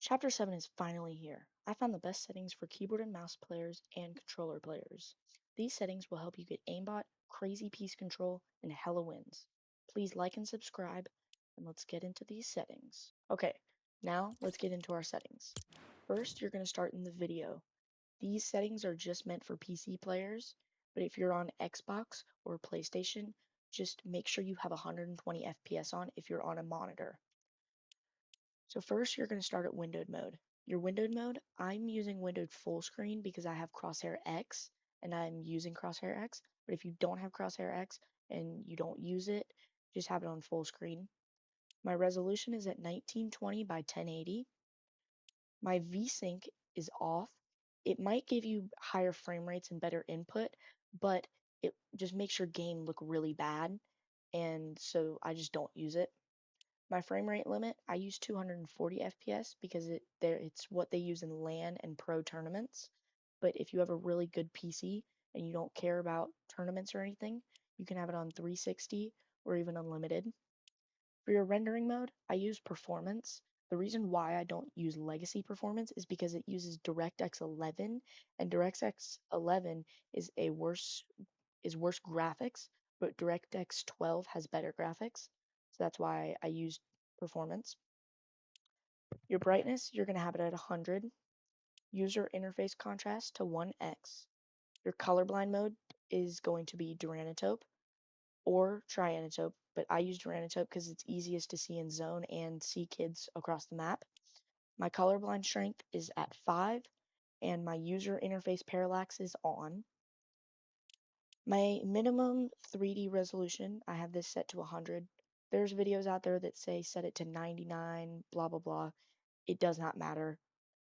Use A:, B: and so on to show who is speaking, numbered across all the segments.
A: Chapter 7 is finally here. I found the best settings for keyboard and mouse players and controller players. These settings will help you get aimbot, crazy piece control, and hella wins. Please like and subscribe, and let's get into these settings. Okay, now let's get into our settings. First, you're going to start in the video. These settings are just meant for PC players, but if you're on Xbox or PlayStation, just make sure you have 120 FPS on if you're on a monitor. So first you're going to start at windowed mode. Your windowed mode, I'm using windowed full screen because I have crosshair X and I'm using crosshair X. But if you don't have crosshair X and you don't use it, just have it on full screen. My resolution is at 1920 by 1080. My VSync is off. It might give you higher frame rates and better input, but it just makes your game look really bad. And so I just don't use it. My frame rate limit, I use 240 FPS because it's what they use in LAN and pro tournaments. But if you have a really good PC and you don't care about tournaments or anything, you can have it on 360 or even unlimited. For your rendering mode, I use performance. The reason why I don't use legacy performance is because it uses DirectX 11, and DirectX 11 is worse graphics, but DirectX 12 has better graphics. So that's why I use performance. Your brightness, you're going to have it at 100. User interface contrast to 1x. Your colorblind mode is going to be Duranotope or Trianotope, but I use Duranotope because it's easiest to see in zone and see kids across the map. My colorblind strength is at 5, and my user interface parallax is on. My minimum 3D resolution, I have this set to 100. There's videos out there that say set it to 99, blah, blah, blah. It does not matter.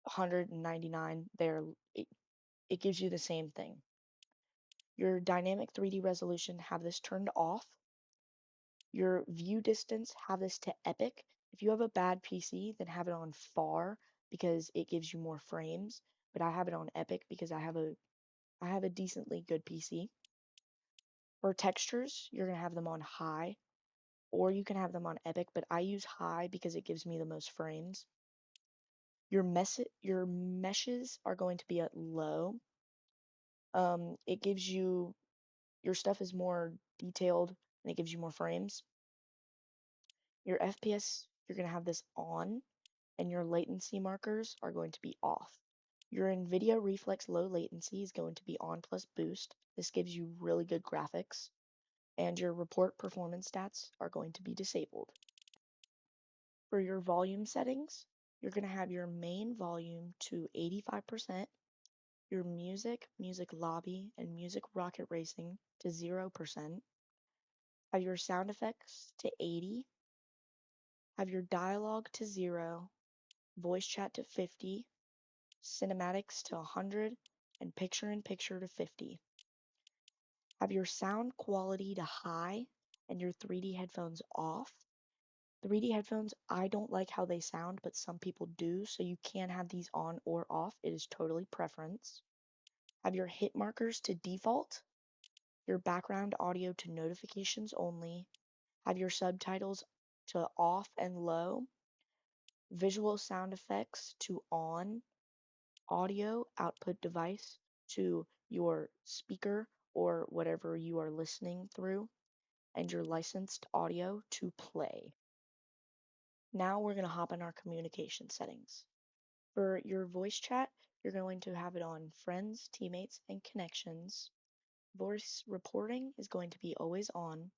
A: 199, it gives you the same thing. Your dynamic 3D resolution, have this turned off. Your view distance, have this to epic. If you have a bad PC, then have it on far because it gives you more frames. But I have it on epic because I have a decently good PC. For textures, you're gonna have them on high, or you can have them on epic, but I use high because it gives me the most frames. Your meshes are going to be at low. It gives you your stuff is more detailed and it gives you more frames. Your FPS, you're going to have this on, and your latency markers are going to be off. Your NVIDIA Reflex Low Latency is going to be on plus boost. This gives you really good graphics. And your report performance stats are going to be disabled. For your volume settings, you're going to have your main volume to 85%, your music lobby, and music rocket racing to 0%, have your sound effects to 80, have your dialogue to 0, voice chat to 50, cinematics to 100, and picture-in-picture to 50. Have your sound quality to high and your 3D headphones off. 3D headphones, I don't like how they sound, but some people do, so you can have these on or off. It is totally preference. Have your hit markers to default, your background audio to notifications only, have your subtitles to off and low, visual sound effects to on, audio output device to your speaker or whatever you are listening through, and your licensed audio to play. Now we're going to hop in our communication settings. For your voice chat, you're going to have it on friends, teammates, and connections. Voice reporting is going to be always on.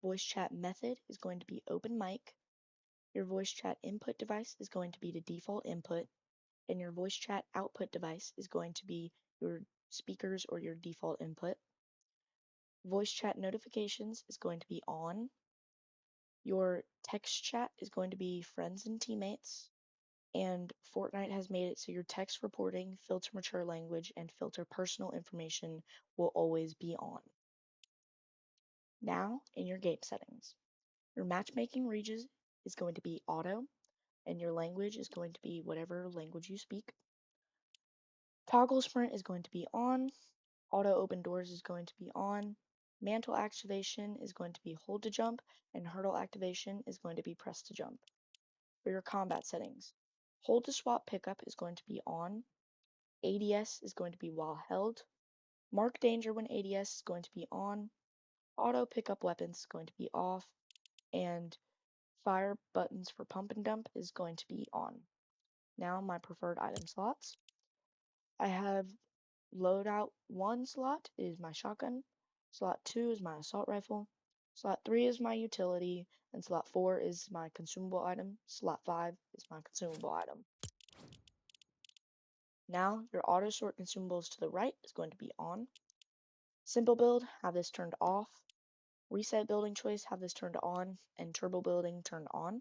A: Voice chat method is going to be open mic. Your voice chat input device is going to be the default input, and your voice chat output device is going to be your speakers or your default input. Voice chat notifications is going to be on. Your text chat is going to be friends and teammates. And Fortnite has made it so your text reporting, filter mature language, and filter personal information will always be on. Now, in your game settings, your matchmaking region is going to be auto, and your language is going to be whatever language you speak. Toggle sprint is going to be on, auto open doors is going to be on, mantle activation is going to be hold to jump, and hurdle activation is going to be press to jump. For your combat settings, Hold to swap pickup is going to be on. ADS is going to be while held. Mark danger when ADS is going to be on. Auto pickup weapons is going to be off. And fire buttons for pump and dump is going to be on. Now my preferred item slots. I have loadout 1 slot is my shotgun. Slot 2 is my assault rifle. Slot 3 is my utility. And slot 4 is my consumable item. Slot 5 is my consumable item. Now your auto sort consumables to the right is going to be on. Simple build, have this turned off. Reset building choice, have this turned on. And turbo building turned on.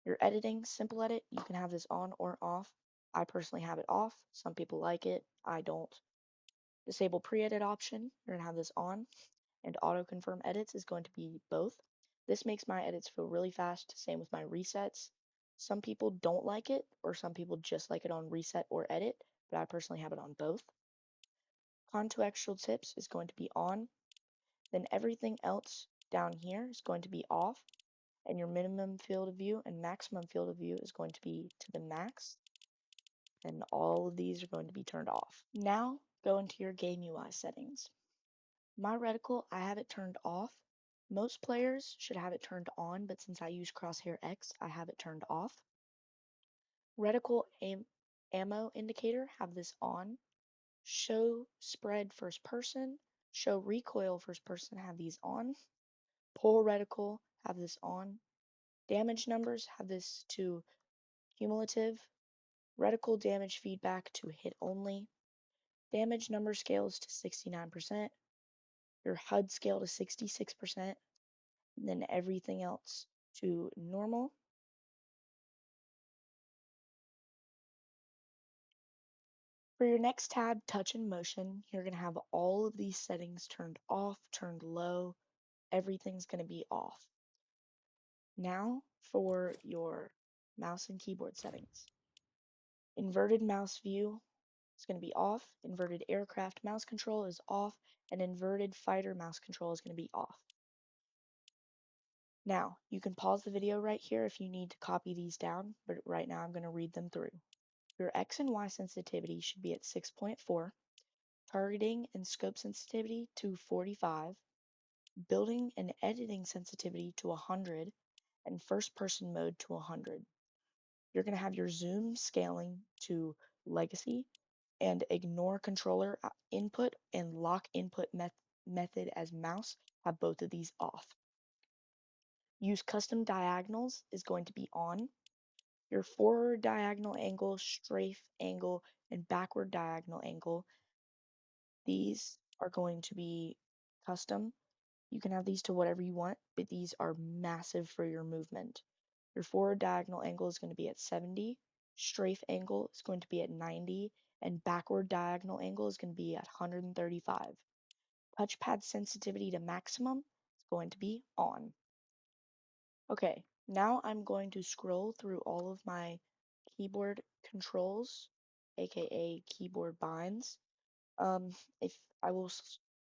A: Your editing, simple edit, you can have this on or off. I personally have it off. Some people like it. I don't. Disable pre-edit option, you're going to have this on. And auto confirm edits is going to be both. This makes my edits feel really fast. Same with my resets. Some people don't like it, or some people just like it on reset or edit, but I personally have it on both. Contextual tips is going to be on. Then everything else down here is going to be off. And your minimum field of view and maximum field of view is going to be to the max. And all of these are going to be turned off. Now go into your game UI settings. My reticle, I have it turned off. Most players should have it turned on, but since I use Crosshair X, I have it turned off. Reticle ammo indicator, have this on. Show spread first person, show recoil first person, have these on. Pull reticle, have this on. Damage numbers, have this to cumulative. Reticle damage feedback to hit only. Damage number scales to 69%. Your HUD scale to 66%. And then everything else to normal. For your next tab, touch and motion, you're going to have all of these settings turned off, turned low. Everything's going to be off. Now for your mouse and keyboard settings. Inverted mouse view is going to be off. Inverted aircraft mouse control is off. And inverted fighter mouse control is going to be off. Now, you can pause the video right here if you need to copy these down, but right now I'm going to read them through. Your X and Y sensitivity should be at 6.4, targeting and scope sensitivity to 45, building and editing sensitivity to 100, and first person mode to 100. You're going to have your zoom scaling to legacy, and ignore controller input and lock input method as mouse, have both of these off. Use custom diagonals is going to be on. Your forward diagonal angle, strafe angle, and backward diagonal angle, these are going to be custom. You can have these to whatever you want, but these are massive for your movement. Your forward diagonal angle is going to be at 70, strafe angle is going to be at 90, and backward diagonal angle is going to be at 135. Touchpad sensitivity to maximum is going to be on. Okay, now I'm going to scroll through all of my keyboard controls, aka keyboard binds. If I will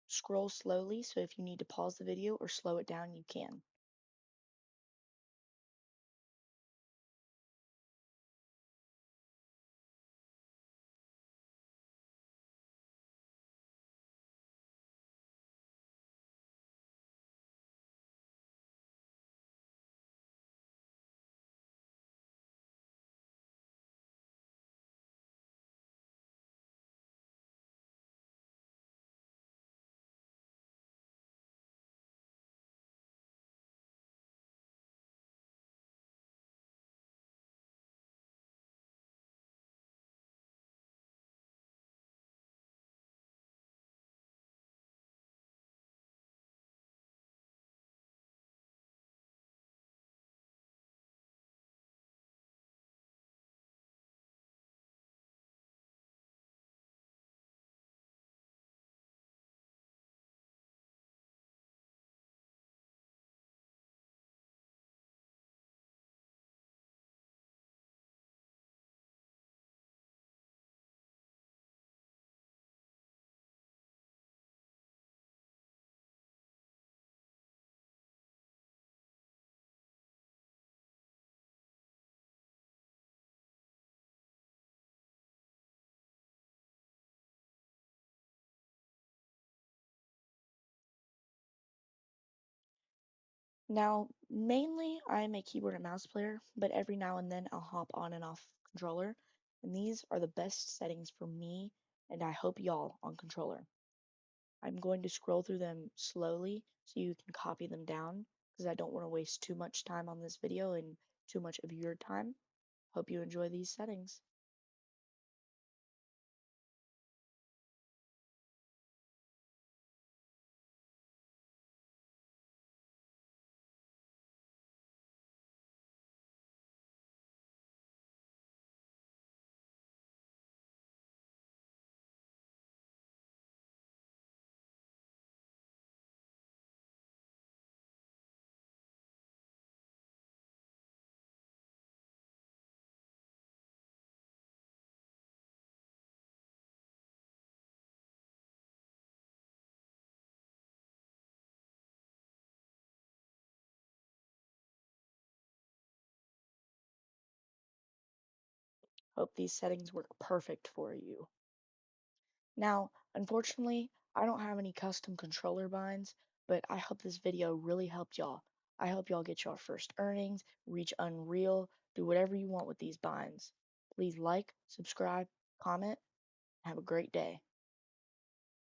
A: scroll slowly, so if you need to pause the video or slow it down, you can. Now, mainly I'm a keyboard and mouse player, but every now and then I'll hop on and off controller, and these are the best settings for me, and I hope y'all on controller. I'm going to scroll through them slowly so you can copy them down because I don't want to waste too much time on this video and too much of your time. Hope you enjoy these settings. Hope these settings work perfect for you. Now, unfortunately, I don't have any custom controller binds, but I hope this video really helped y'all. I hope y'all get your first earnings, reach Unreal, do whatever you want with these binds. Please like, subscribe, comment, have a great day.